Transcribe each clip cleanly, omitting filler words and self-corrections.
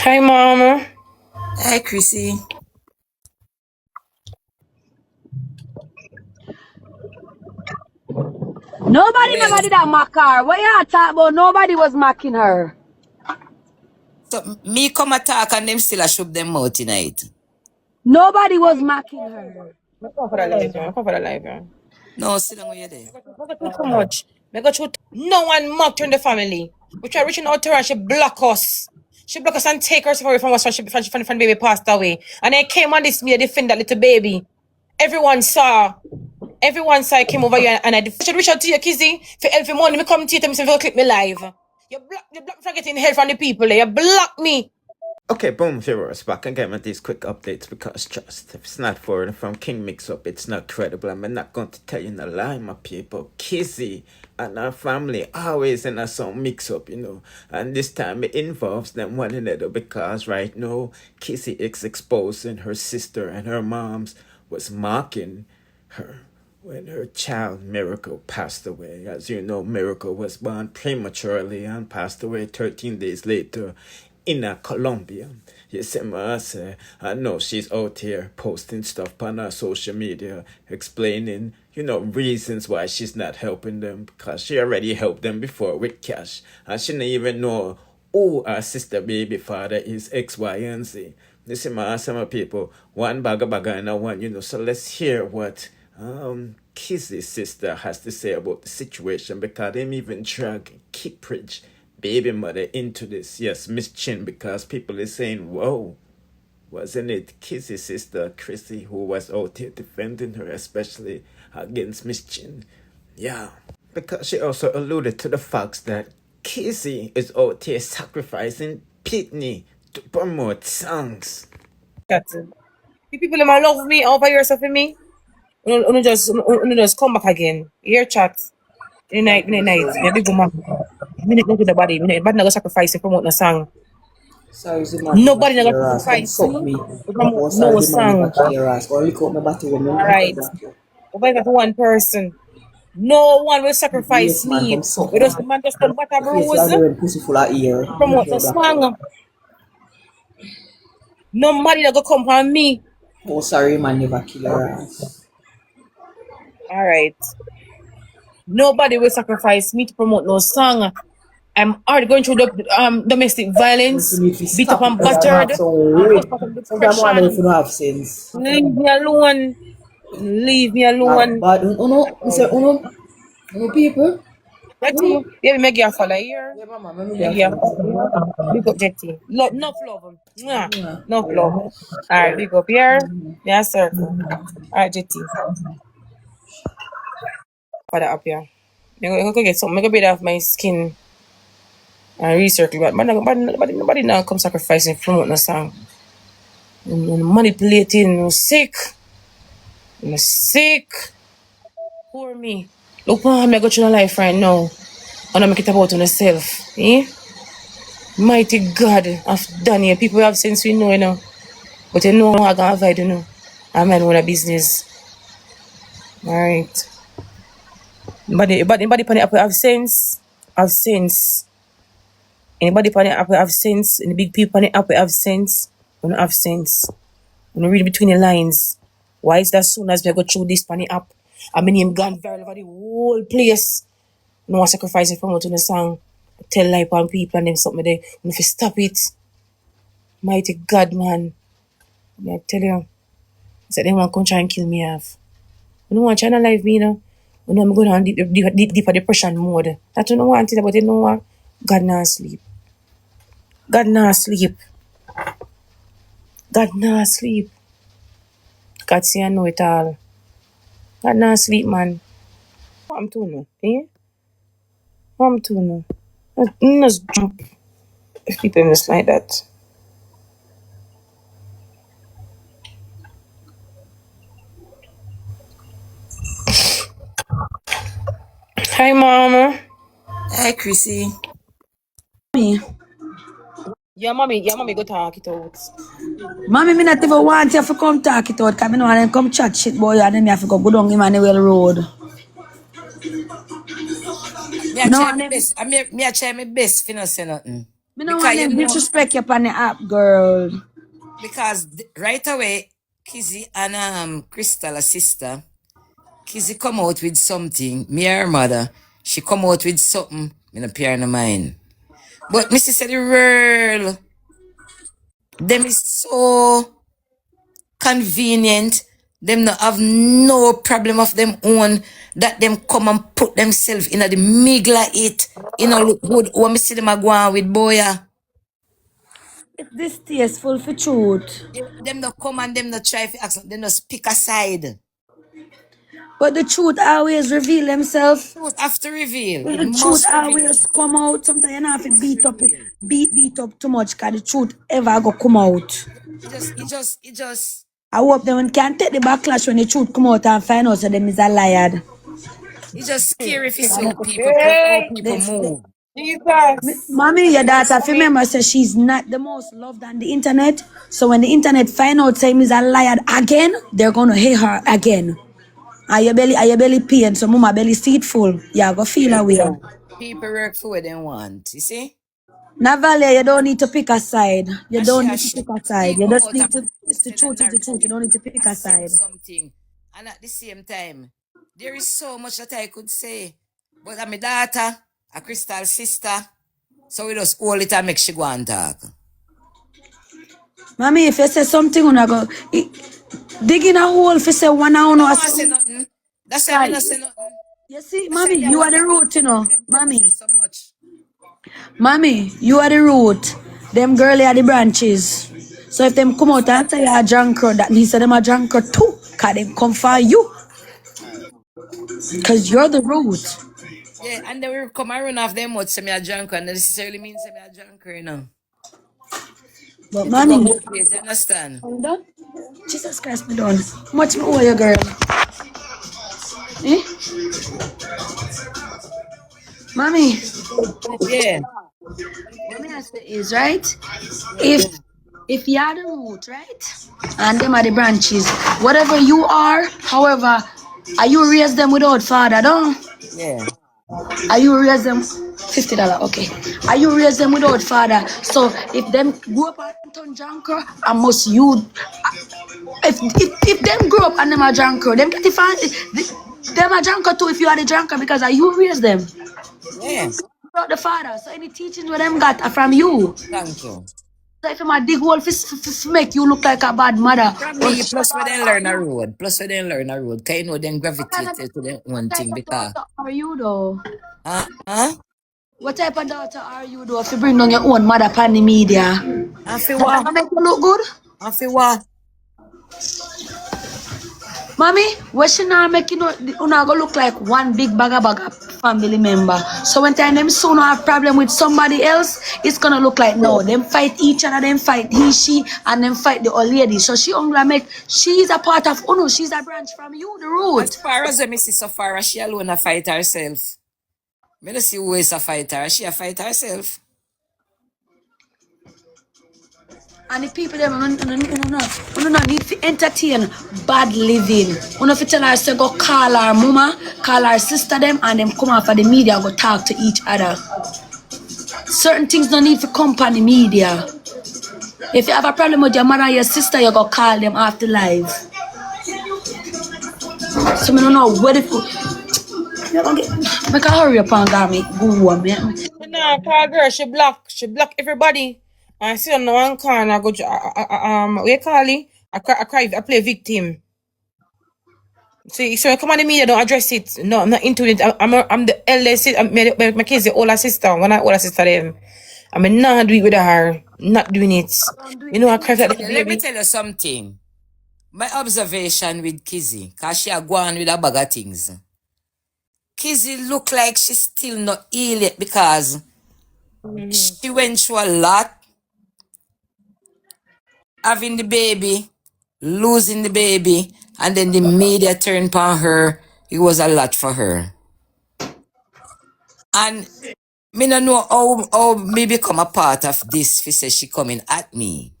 Hi, Mama. Hi, Krissi. Nobody never did a mock her. What you talk about? Nobody was mocking her. So me come attack and them still a shoot them out tonight. Nobody was mocking her. I come for the live, I come for the live. No, sit down where you there. Too much. No one mocked her in the family. We tried reaching out to her and she blocked us. She blocked us and take us away from us when the baby passed away. And then came on this media defend that little baby. Everyone saw I came over here and I should reach out to you, Kizzy, for every morning. Me come to you and say, click me live. You block me for getting help from the people. You block me. Okay, boom, viewers, back again with these quick updates because just if it's not foreign from Kingmixup, it's not credible. I'm not going to tell you in a lie, my people. Kizzy and her family always in some mix-up, you know, and this time it involves them one another because right now Kizzy is exposing her sister and her moms was mocking her when her child Miracle passed away. As you know, Miracle was born prematurely and passed away 13 days later in Colombia. You see me say, I know she's out here posting stuff on her social media, explaining, you know, reasons why she's not helping them because she already helped them before with cash. And she didn't even know who her sister baby father is, X, Y, and Z. You see me say, my people, one bagger and one, you know, so let's hear what Kissy's sister has to say about the situation because they even drag Kiprich baby mother into this. Yes, Miss Chin, because people are saying, whoa, wasn't it Kissy's sister Krissi who was out here defending her, especially against Miss Chin? Yeah, because she also alluded to the fact that Kizzy is out here sacrificing Pitney to promote songs. That's it. The people that love me over yourself for me. You just come back again. Your chat. In the night. Yeah, big woman. Minute no good the body. Minute bad not sacrifice to promote no song. Sorry, man. Nobody not gonna sacrifice me to promote no song. Alright. Over for one person. No one will sacrifice me. We just man just come back a bruise. Promote the song. Nobody not gonna come on me. Oh, sorry, man, never kill your ass. Alright. Nobody will sacrifice me to promote no song. I'm already going through the domestic violence, beat up and battered. Sometimes I don't have sense. Leave me alone. Leave me alone. But people. Yeah, make you follow here. Yeah, mama, Big up Jetty. Enough love. Enough love. Alright, big up here. Yeah, circle. Alright, Jetty. For that up here. I'm gonna get something. I'm gonna beat off my skin and recircle, but nobody now come sacrificing promote no song. Manipulating, no sick. No sick. Poor me. Look what I'm going through in life right now. And I make it about myself. Eh? Mighty God of Daniel. People have sense we know, you know. But you know how I'm gonna avoid, you know. I'm in one business. Alright. Anybody on the app have sense? Have sense. Anybody on the app have sense? And the big people on the app have sense? We don't have sense. We don't read between the lines. Why is that soon as we go through this on the app? I mean him gone viral over the whole place. No one sacrificing from out the song. Tell life on people and them something there. And if you stop it, mighty God, man. I tell you, so they want to come try and kill me off. You don't want to try to live me, you know. You know I'm going on deeper depression mode. That you don't want it, but you know what? God not sleep. God not sleep. God not sleep. God see I know it all. God not sleep, man. I'm too no, eh? I'm too no. Just jump. If people just like that. Hi, Mama. Hi, Krissi. Me. Your mommy go talk it out. Mommy, me not even want you to come talk it out because I know them come chat shit boy and then me have to go down Emmanuel Road. Me I try my best. Me I try my best for not say nothing. Me no want Because you them know, disrespect you on the app, girl. because right away, Kizzy and Crystal, a sister, Kizzy come out with something. Me and her mother, she come out with something. Me no peer in mind. But Missy said the world, them is so convenient. Them not have no problem of them own that them come and put themselves in the middle of it. You know, look good. When me see them a go on with boya. It's distasteful for truth. Them not come and them not try to ask. Them not pick a side. But the truth always reveal themselves. Truth have to reveal. If It the truth must always reveal. come out, sometimes you don't have It to must beat up reveal. beat up too much because the truth ever go come out. It just. I hope them can take the backlash when the truth come out and find out so them is a liar. It's just scary if you see how Hey, people They, move. Jesus. mommy, your Very daughter, if you scary. remember, says she's not the most loved on the internet. So when the internet find out say is a liar again, they're gonna hate her again. Are your belly pain? So mama belly see it full. Yeah, go feel Yeah. away. People work for what they want. You see? Navalia, you don't need to pick a side. You And she don't has need to pick a she side. You come just out need and to. It's the tell a truth. Is the truth. You narrative, don't need to pick a a send side. something. And at the same time, there is so much that I could say. But I'm a daughter, a crystal sister. So we just hold it and make she go and talk. Mommy, if you say something, una go dig in a hole. If you say one I hour, don't no, want to say nothing. That's why I right. not say nothing. You see, That's why mommy, me I you are want the to root, you protect know. them. Tell me say Mommy, so much. mommy, you are the root. Them girly are the branches. So if them come That's out what I and say you're a junker, that means that them a junker too. Cause them come for you. Cause you're the root. yeah, and they will come and run off them out say me a drunk and necessarily means say me a drunker, you know. But It go mommy, both ways, you understand? hold on. Jesus Christ, me done. How much me owe you, girl? Eh? Mommy, Yeah, what me I say is right. yeah, If you are the root, right, and them are the branches, whatever you however, are you raise them without father, don't? yeah. Are you raise them $50? Okay. Are you raise them without father? So if them grow up and turn junker, I must you. If them grow up and them are junker, them get the father. Them are junker too. If you are the junker, because are you raise them Yeah, without the father? So any teachings what them got are from you. thank you. So if I'm a dig hole, make you look like a bad mother. From Or me, plus we then learn a road. Plus we then learn a road. Cause you know then what kind gravitate of to the what one type thing of because daughter are you though? huh? What type of daughter are you though? If you bring down your own mother upon the media, I feel that what? gonna make you look good? I feel what? Mommy, what she not make you not go look like one big baga family member. So when time them soon have problem with somebody else, it's gonna look like no, them fight each other, them fight he, she, and them fight the old lady. So she only make she's a part of Uno, she's a branch from you, the As root. far as me see so far, she alone a fight herself. Me don't see who is a fighter. She a fight herself. And the people them no need to entertain bad living. You know if you tell her say go call her mama, call her sister them and them come out for the media go talk to each other. Certain things don't need to come on the media. If you have a problem with your mother or your sister, you go call them after live. So I don't know what if you don't get make a hurry up and go me go home, man. Nah, call girl, she block everybody. And sit on the one corner, go, what you call it? I play victim. See, so come on the media, don't address it. No, I'm not into it. I'm the eldest. My kids, the older sister. When I older sister, them. I'm not doing it with her. Not doing it. Don't do You it. know, I cry like the Let me baby. tell you something. My observation with Kizzy, cause she a go on with a bag of things. Kizzy look like she still not ill yet because she went through a lot, having the baby, losing the baby, and then the media turned upon her. It was a lot for her. And me no know how me become a part of this. She says she coming at me.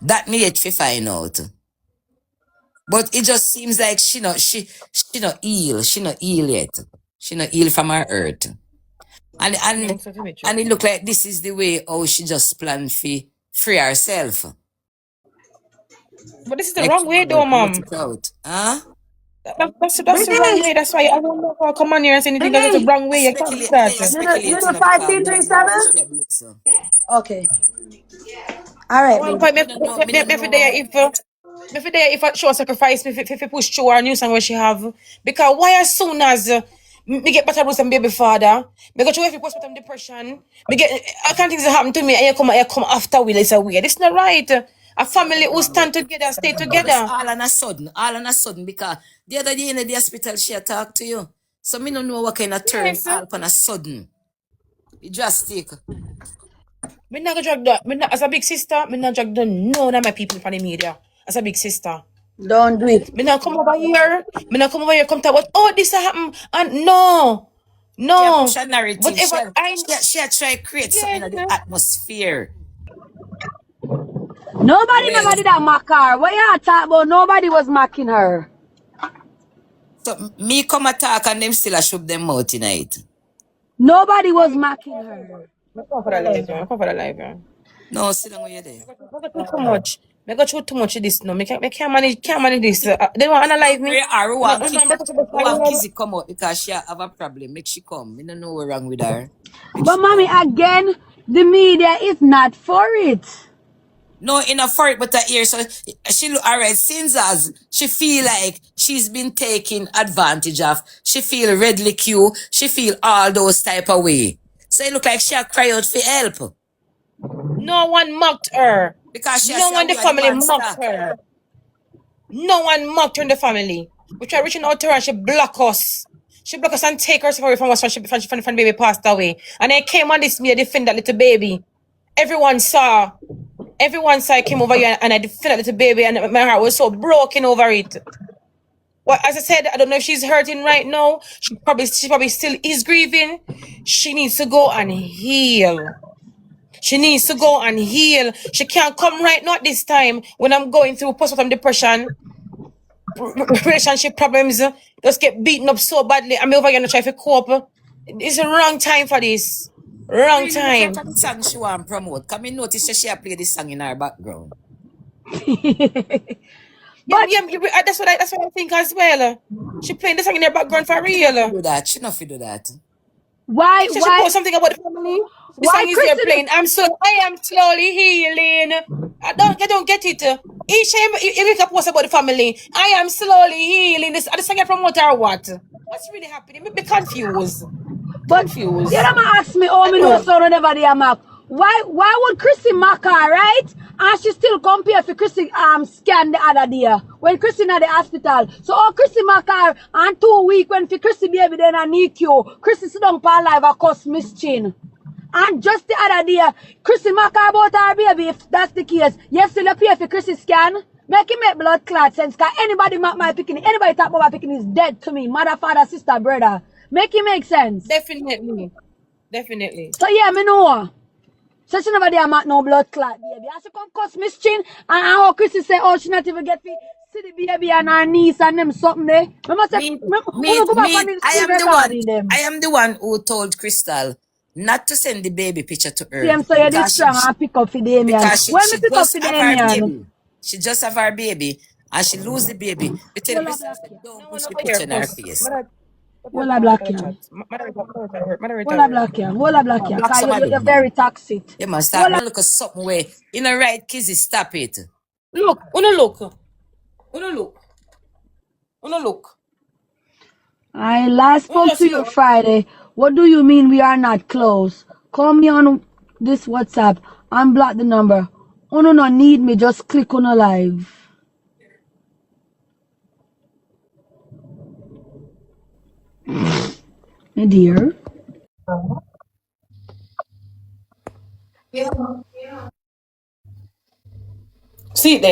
That me yet fi find out. But it just seems like she not ill. She not ill yet. She not ill from her hurt. And it look like this is the way how she just planned to free herself. But this is the wrong way though, mom. Huh? That's the wrong way. That's why I don't know how come on here and say anything because it's the wrong way. You can't do that. You know 5337? Okay. All right, One baby. point, if I show sacrifice, if push through our new song where she have, because why as soon as me get better with some baby father, me go through every postpartum depression, I can't think it happen to me, and you come after we it's a weird. It's not right. A family who stand together, stay together. All on a sudden, because the other day in the hospital she talked to you, so me don't know what kind of turn all on a sudden. You just take. Me not go drag that. As a big sister, me not drag down none of my people from the media. As a big sister. Don't do it. Me not come over here. Come talk about, oh, this happened. And no. Push a narrative. Whatever she try to create something in the atmosphere. Nobody never did that mock her. What you talk about? Nobody was mocking her. So me come attack and them still a shoot them out tonight. Nobody was mocking her. I come for the live. No, sit down where you're there. I got too much of this now. I can't manage this. They don't analyze me. We want Kizzy come out because she have a problem. Make she come. I don't know what's wrong with her. But mommy, again, the media is not for it. No, enough for it, but her ear. So she look alright. Since as she feel like she's been taken advantage of, she feel ridiculed. She feel all those type of way. So it look like she cry out for help. No one mocked her. Because no one in the family mocked her. No one mocked her in the family. We tried reaching out to her and she blocked us. She blocked us and take herself away from us when the baby passed away. And then came on this media defend that little baby. Everyone saw I came over here and I defended that little baby and my heart was so broken over it. Well, as I said, I don't know if she's hurting right now. She probably still is grieving. She needs to go and heal. She can't come right now at this time when I'm going through postpartum depression, relationship problems, just get beaten up so badly. I'm over here to try to cope. It's the wrong time for this. Wrong time. What song she want to promote? Come in notice she play this song in her background. That's what I think as well. She playing the song in her background for real. She not do that. Why? She post something about the family. The song is there playing. I am slowly healing. I don't get it. Each time you can post about the family, I am slowly healing. This the song you promote or what? What's really happening? Me confused. You don't ask me, oh, me know so never they mock. Why would Krissi mock her, right? And she still compare for Krissi scan the other day when Krissi in the hospital. So Krissi mock her and 2 weeks when for Krissi baby then a NICU. Krissi sit down for live a cuss Miss Chin. And just the other day, Krissi mock her about her baby if that's the case. Yes, still appear for Krissi scan. Make him make blood clot sense. Cause anybody mock my picking, anybody talk about my picking is dead to me. Mother, father, sister, brother. Make it make sense. Definitely. So yeah, me know. So she never did make no blood clot, baby. And she come cuss Miss Chin and how Krissi say, oh, she not even get to see the baby and her niece and them something there. I am the one who told Crystal not to send the baby picture to her. Yeah, so you're this strong and pick up for Damien. When me pick up for Damien? She just have her baby and she lose the baby. You tell Crystal, don't push the picture in her face. Walla black yam. You're very toxic. You must stop. Look at something way. You know, right, Kizzy, stop it. Look. I last spoke to you Friday. What do you mean we are not close? Call me on this WhatsApp and block the number. Oh no need me, just click on a live. My dear. See it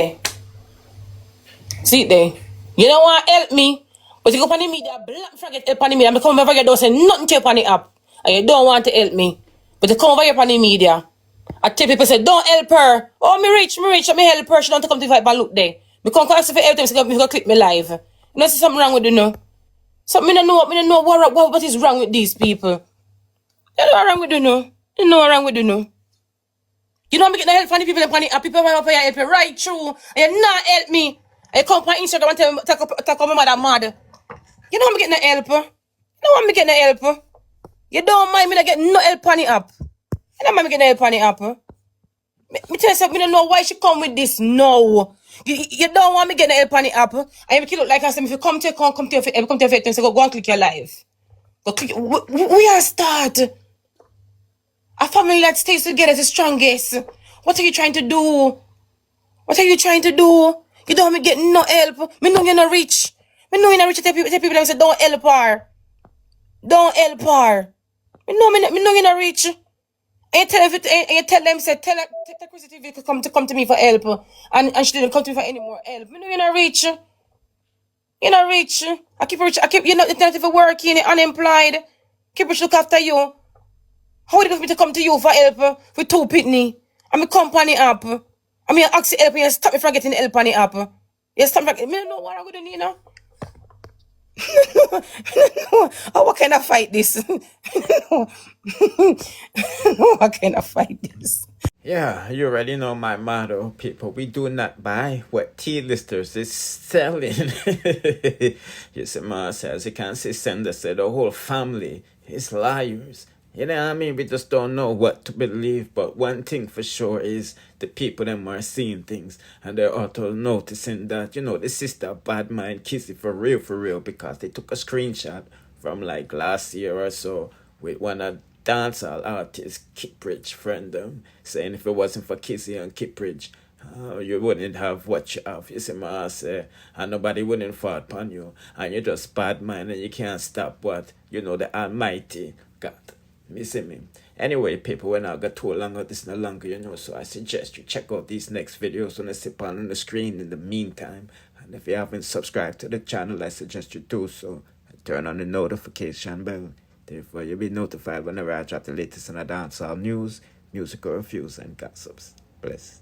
there. You don't want to help me, but you go on the media, forget help on the media. I come over here, don't say nothing to you on the app. And you don't want to help me. But you come over here on the media. I tell people, say, don't help her. Oh, me rich, let me help her. She don't come to fight and look there. Me come ask for help them, so me go click me live. You know, see something wrong with you, no? So me don't know what is wrong with these people. You know what wrong with you no? You know what wrong with you no? You know me getting help from the people and people want to help you right through. And you not help me. I come on Instagram and tell me talk my mother mad. You know me getting help. You know me getting help. You don't mind me not getting no help on the app. You don't mind me getting help on the app. Me tell you something, I don't know why she come with this. No. You don't want me getting help on the app. And you make it look like I said, if you come to your face and say, go and click your live. Go click. We are start. A family that stays together is the strongest. What are you trying to do? What are you trying to do? You don't want me getting no help. Me know you're not rich. Me know you're not rich. Tell people that say, don't help her. Don't help her. Me know you're not rich. And you tell them, say, tell Krissie TV to come to me for help. And she didn't come to me for any more help. Me know you're not rich. You're not rich. I keep rich. You're not even working, you're unemployed. Kiprich look after you. How would it be to come to you for help with 2 pitney? I'm a company app. I mean, I ask you help and you stop me from getting help on the app. You stop me from... I don't know what I'm going to do, you know? Oh, what kind of fight this? What kind of fight this? Yeah, you already know my motto, people. We do not buy what T-listers is selling. You see, Ma says, you can't say Sender said the whole family is liars. You know what I mean? We just don't know what to believe. But one thing for sure is the people them are seeing things. And they're also noticing that, you know, the sister bad mind Kizzy for real. Because they took a screenshot from like last year or so with one of dancehall artist Kiprich friend saying if it wasn't for Kizzy and Kiprich, you wouldn't have what you have. You see my say, and nobody wouldn't fall upon you, and you're just bad man and you can't stop what you know the Almighty God. You see me? Anyway, people, we're not got too long with this no longer, you know, so I suggest you check out these next videos when they sit on the screen in the meantime. And if you haven't subscribed to the channel, I suggest you do so. And turn on the notification bell. Therefore, you'll be notified whenever I drop the latest on the dancehall news, musical reviews, and gossips. Bless.